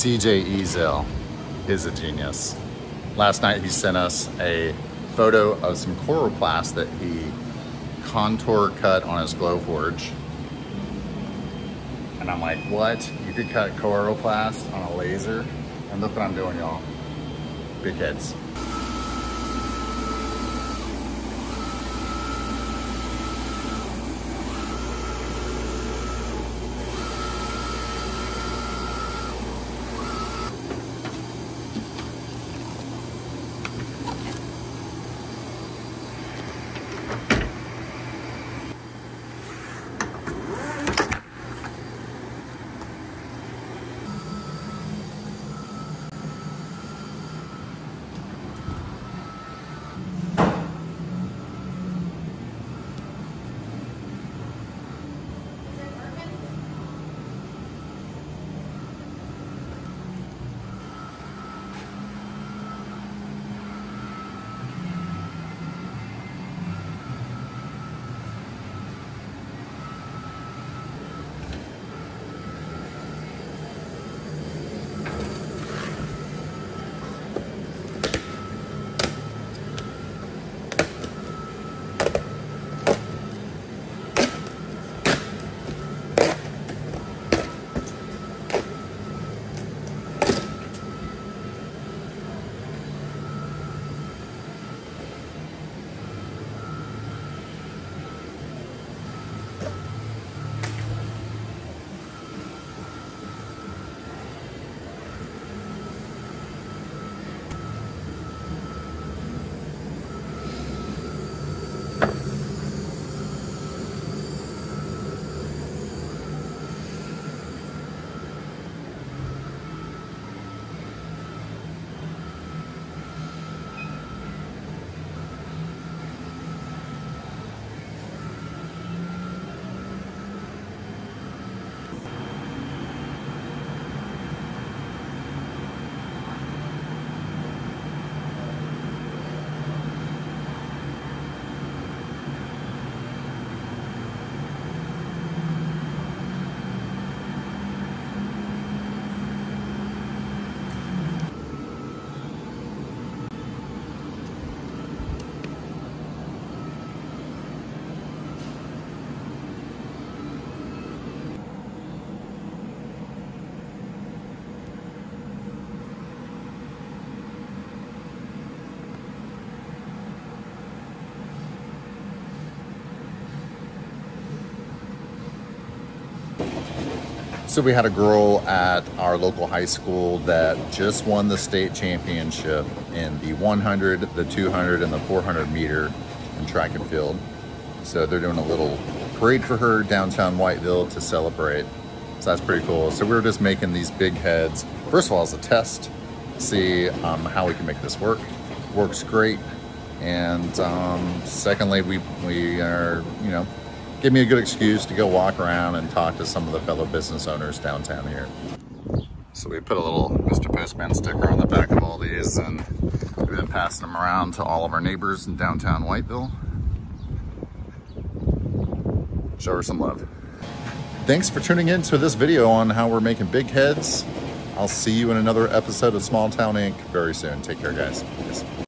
CJ Ezell is a genius. Last night he sent us a photo of some chloroplast that he contour cut on his Glowforge. And I'm like, what? You could cut chloroplast on a laser? And look what I'm doing, y'all. Big heads. So we had a girl at our local high school that just won the state championship in the 100, the 200, and the 400 meter in track and field. So they're doing a little parade for her downtown Whiteville to celebrate. So that's pretty cool. So we were just making these big heads. First of all, as a test, see how we can make this work. Works great. And secondly, we are, you know, give me a good excuse to go walk around and talk to some of the fellow business owners downtown here. So we put a little Mr. Postman sticker on the back of all these, and we've been passing them around to all of our neighbors in downtown Whiteville. Show her some love. Thanks for tuning in to this video on how we're making big heads. I'll see you in another episode of Small Town Inc. very soon. Take care, guys. Peace.